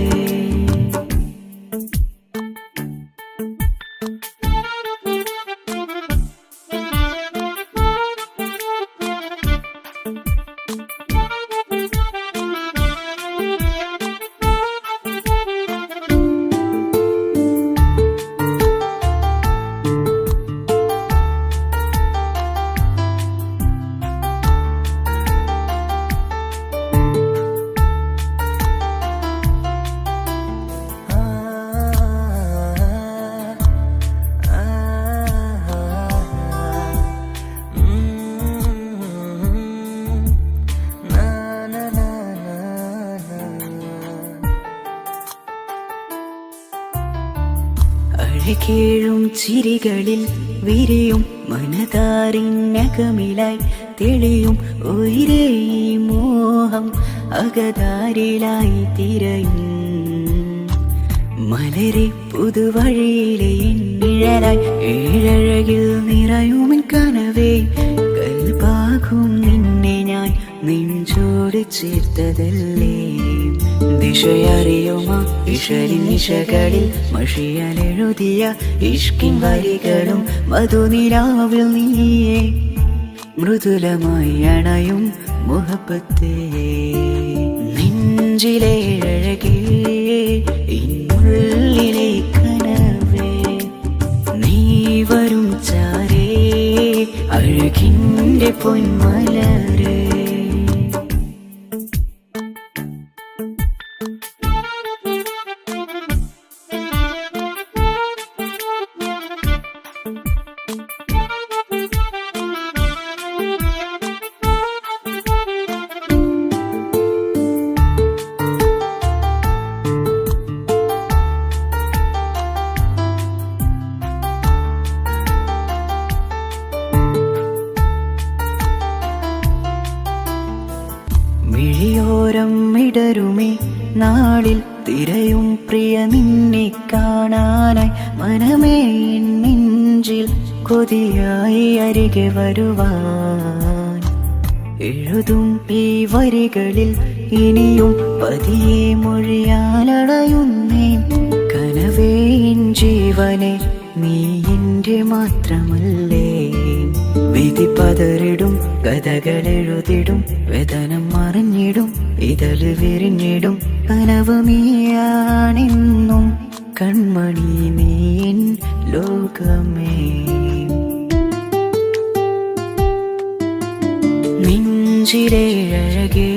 അഴകേഴും ചിരികളിൽ വിരിയും മനതാരിനകമിലായി തെളിയും ഉയിരേ ഈ മോഹം അകതാരിലായി തിരയും മലരെ പുതുവഴിയിലെ നിഴലായി ഏഴഴകിൽ നിറയുമൻ കനവേ കൽപാകും നിന്നെ ഞാൻ നെഞ്ചോട് ചേർത്തതല്ലേ ദിശയറിയുമോ ഇഷലിൻ നിശകളിൽ മഷിയാലെഴുതിയ ഇഷ്കിൻ വരികളും മധുനിലാവിൽ നീയേ മൃദുലമായി അണയും മുഹബത്തേ നെഞ്ചിലെ അഴകേ ഇന്നുള്ളിലെ കനവേ നീ വരും ചാരേ അഴകിൻ്റെ പൊന്മലരേ മിഴിയോരം ഇടരുമേ നാളിൽ തിരയും പ്രിയ നിന്നെ കാണാനായി മനമേ നെഞ്ചിൽ കൊതിയായി അരികെ വരുവാൻ എഴുതും ഈ വരികളിൽ ഇനിയും പതിയെ മൊഴിയാലടയുന്നേ കനവേ എൻ ജീവനെ നീ എൻ്റെ മാത്രമല്ലേ വിധി പതറിടും കഥകളെഴുതിടും വേദനം മറിഞ്ഞിടും ഇതള് വിരിഞ്ഞിടും കനവ് നീയാണെന്നും കൺമണി നീ എൻ ലോകമേ നെഞ്ചിലെ അഴകേ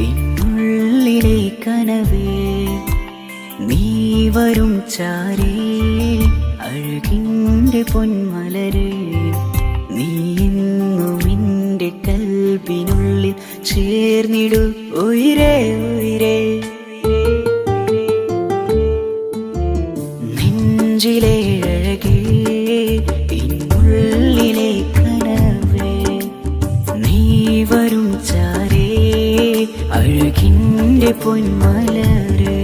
എന്നുള്ളിലെ കനവേ നീ വരും ചാരേ അഴകിൻ്റെ പൊന്മലരേ നീ എന്നും എൻ്റെ കൽബിനുള്ളിൽ ചേർന്നിടു ഉയിരേ ഉയിരേ നെഞ്ചിലെ അഴകേ എന്നുള്ളിലെ കനവേ നീ വരും ചാരേ അഴകിൻ്റെ പൊന്മലരേ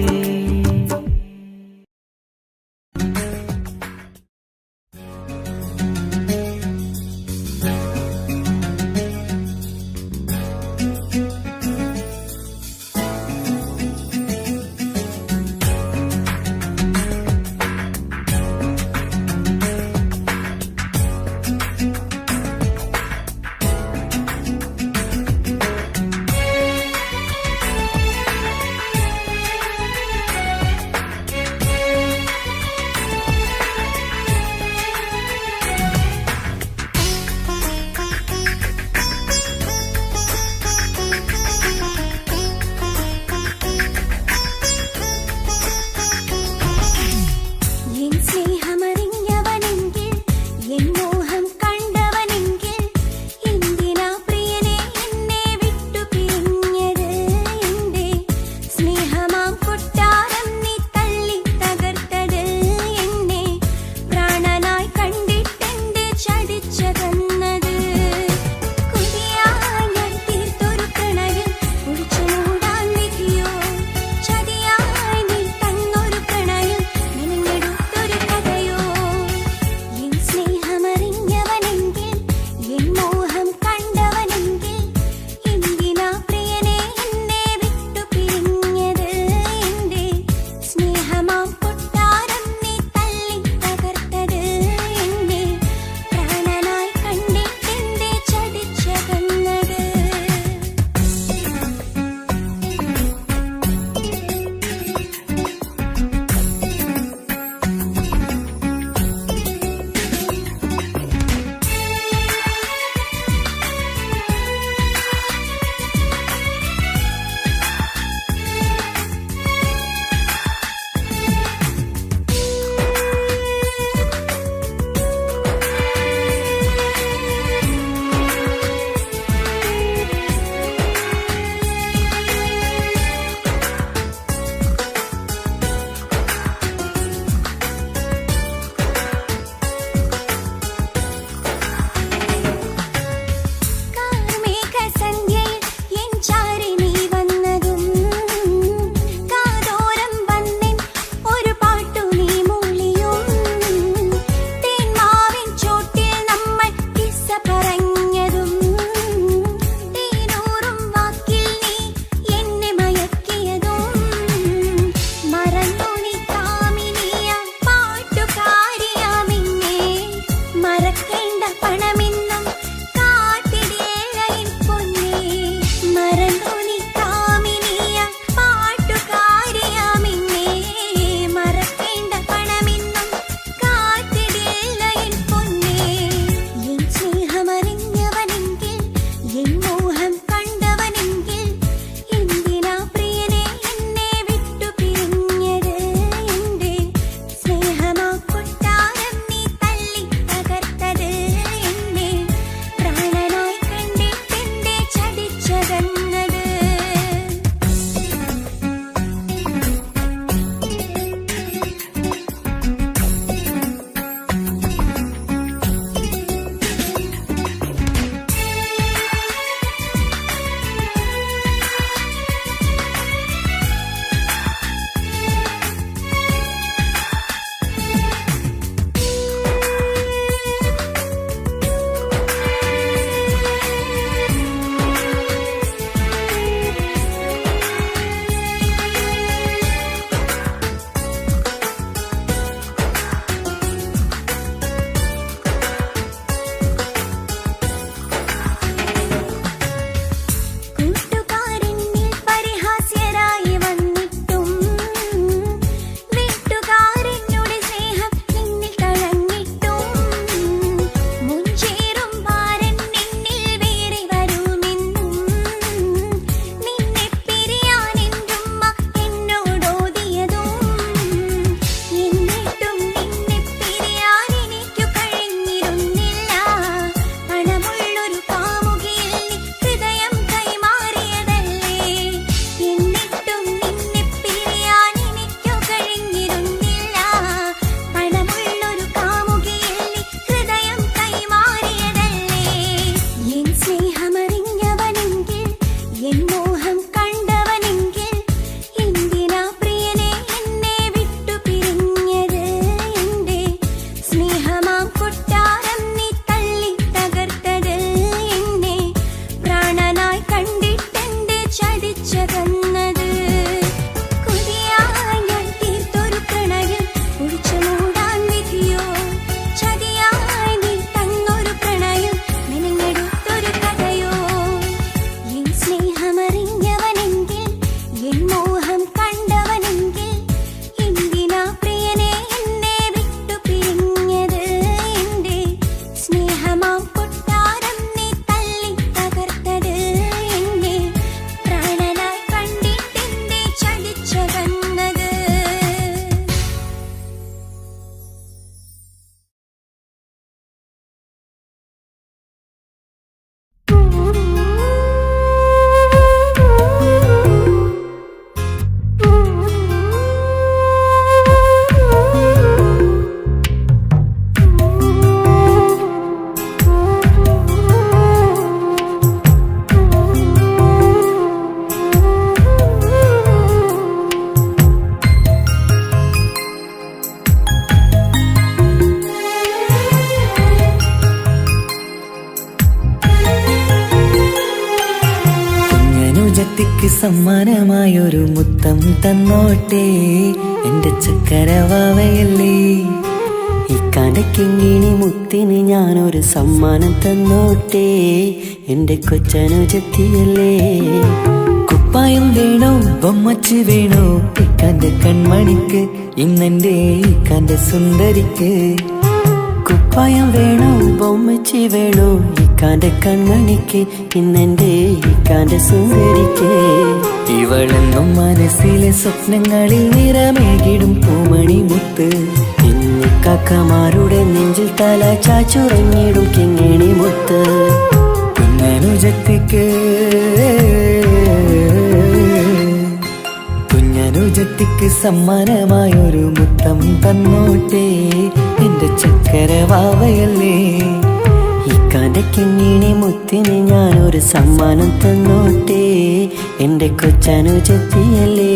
അനുജത്തിക്ക് സമ്മാനമായൊരു മുത്തം തന്നോട്ടെ എന്റെ ചക്കരവാവയല്ലേ. ഇക്കാന്റെ കിങ്ങിണി മുത്തിന് ഞാനൊരു സമ്മാനം തന്നോട്ടെ എന്റെ കൊച്ചനുജത്തിയല്ലേ. കുപ്പായം വേണോ ബൊമ്മച്ച് വേണോ ഇക്കാന്റെ കൺമണിക്ക് ഇന്നെന്റെ ഇക്കാന്റെ സുന്ദരിക്ക്. കുപ്പായം വേണോ ബൊമ്മച്ചി വേണോ ഇക്കാന്റെ കൺമണിക്ക് ഇന്നെന്റെ ഇക്കാന്റെ സുന്ദരിക്ക്. ഇവളെന്നും മനസ്സിലെ സ്വപ്നങ്ങളിൽ നിറമേകിടും പൂമണി മുത്ത്. ഇന്നിക്കാക്കമാരുടെ നെഞ്ചിൽ തല ചാച്ചുറങ്ങിടും കിങ്ങിണി മുത്ത്. കുഞ്ഞനുജത്തിക്ക് സമ്മാനമായൊരു മുത്തം തന്നോട്ടെ എന്റെ ചക്കരവാവയല്ലേ. ഇക്കാന്റെ കിങ്ങിണി മുത്തിന് ഞാനൊരു സമ്മാനം തന്നോട്ടെ എന്റെ കൊച്ചനുജത്തിയല്ലേ.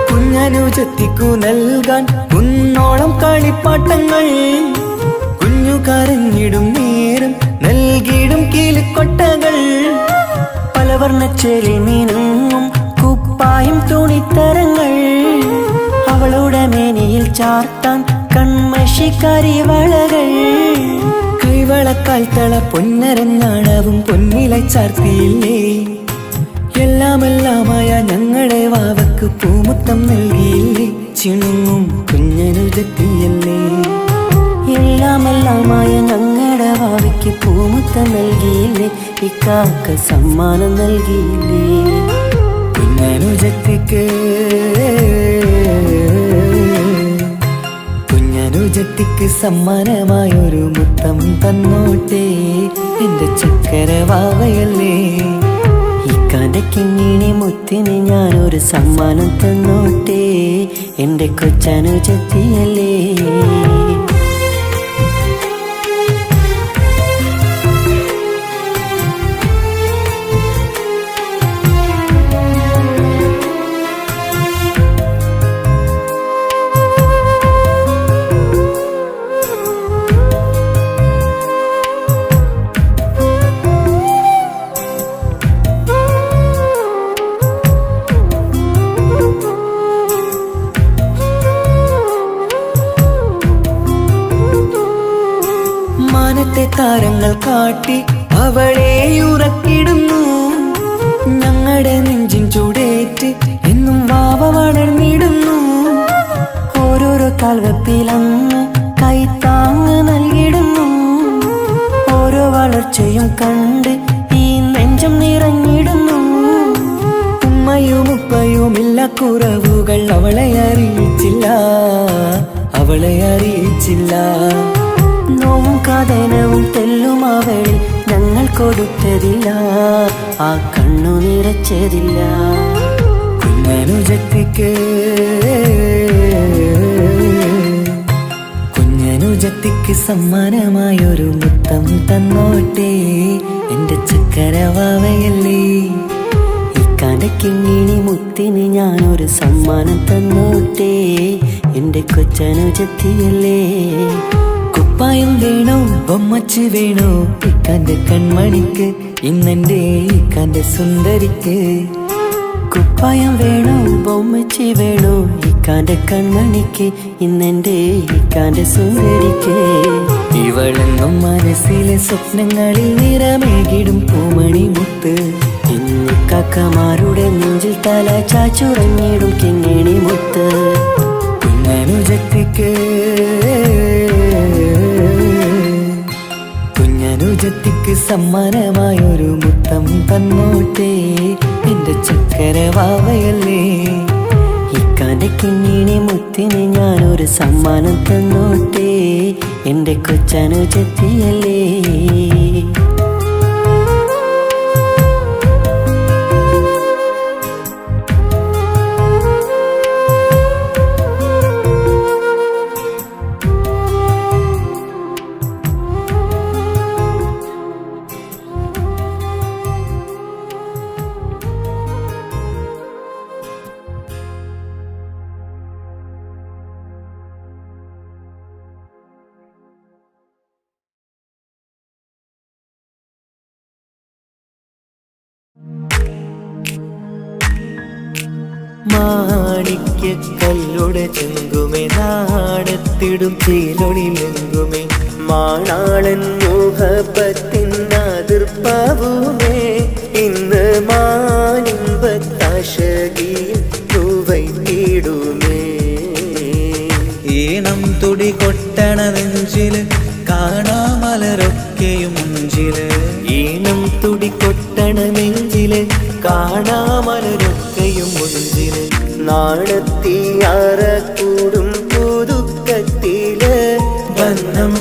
കുഞ്ഞനുജത്തിക്കു നൽകാൻ കുന്നോളം കളിപ്പാട്ടങ്ങൾ. കുഞ്ഞു കരഞ്ഞിടും നേരം നൽകിയിടും കീലിക്കൊട്ടകൾ. പലവർണ്ണച്ചേലി മീനും കുപ്പായും തുണിത്തരങ്ങൾ. അവളുടെ മേനിയിൽ ചാർത്താൻ കൺമഷിക്കാരി വളകൾ. കൈവളക്കാൽ തള പൊന്നരഞ്ഞാണവും പൊന്നില ചാർത്തിയില്ലേ. എല്ലാമെല്ലാമായ ഞങ്ങളുടെ വാവക്ക് പൂമുത്തം നൽകിയില്ലേ. ചിണുങ്ങും കുഞ്ഞനുജത്തിയല്ലേ. എല്ലാമെല്ലാമായ ഞങ്ങളുടെ വാവയ്ക്ക് പൂമുത്തം നൽകിയില്ലേ. ഇക്കാക്ക സമ്മാനം നൽകിയില്ലേ. കുഞ്ഞനുജത്തിക്ക് സമ്മാനമായൊരു മുത്തം തന്നോട്ടെ എന്റെ ചക്കരവാവയല്ലേ. ഇക്കാന്റെ കിങ്ങിണി മുത്തിന് ഞാനൊരു സമ്മാനം തന്നോട്ടെ എന്റെ കൊച്ചനുജത്തിയല്ലേ. മാനത്തെ താരങ്ങൾ കാട്ടി അവളെ ഉറക്കിടുന്നു. ഞങ്ങളുടെ നെഞ്ചിൻ ചൂടേറ്റ് എന്നും വാവ വളർന്നിടുന്നു. ഓരോരോ കാൽവെപ്പിലങ്ങ് കൈത്താങ്ങ് നൽകിടുന്നു. ഓരോ വളർച്ചയും കണ്ട് ഈ നെഞ്ചം നിറഞ്ഞിടുന്നു. ഉമ്മയും ഉപ്പയുമില്ല കുറവുകൾ അവളെ അറിയിച്ചില്ല. നോവും കഥനവും തെല്ലും അവളിൽ ഞങ്ങൾ കൊടുത്തതില്ല. ആ കണ്ണു നിറച്ചതില്ല. കുഞ്ഞനുജത്തിക്ക് സമ്മാനമായൊരു മുത്തം തന്നോട്ടെ എന്റെ ചക്കരവാവയല്ലേ. ഇക്കാന്റെ കിങ്ങിണി മുത്തിന് ഞാനൊരു സമ്മാനം തന്നോട്ടെ എന്റെ കൊച്ചനുജത്തിയല്ലേ. കുപ്പായം വേണോ ബൊമ്മച്ച് വേണോ ഇക്കാന്റെ കൺമണിക്ക് ഇന്നെന്റെ ഇക്കാന്റെ സുന്ദരിക്ക്. കുപ്പായം വേണോ ബൊമ്മച്ചി വേണോ ഇക്കാന്റെ കൺമണിക്ക് ഇന്നെന്റെ ഇക്കാന്റെ സുന്ദരിക്ക്. ഇവളെന്നും മനസ്സിലെ സ്വപ്നങ്ങളിൽ നിറമേകിടും പൂമണി മുത്ത്. ഇന്നിക്കാക്കമാരുടെ നെഞ്ചിൽ തല ചാച്ചുറങ്ങിടും കിങ്ങിണി മുത്ത്. കുഞ്ഞനുജത്തിക്ക് സമ്മാനമായൊരു മുത്തം തന്നോട്ടെ എന്റെ ചക്കരവാവയല്ലേ. ഇക്കാന്റെ കിങ്ങിണി മുത്തിന് ഞാനൊരു സമ്മാനം തന്നോട്ടെ എന്റെ കൊച്ചനുജത്തിയല്ലേ. മാണിക്യ കല്ലുടെ ചെങ്കുമേ നാണത്തിടും ചീലൊളിലെങ്കുമേ മാണാളൻ മോഹപ്പത്തിനാതിർപ്പാവുമേ ഇന്ന് മാനിമ്പത്താശകിയിൽ തൂവൈത്തിടുമേ ഈണം തുടി കൊട്ടണ നെഞ്ചില് കാണാമലരൊക്കെയും മുഞ്ചില് ഈണം തുടികൊട്ടണ നെഞ്ചില് കാണാമലരൊക്കെയും മുഞ്ചില് നാണത്തിയാറ കൂടും പുതുക്കത്തില് ബന്ധം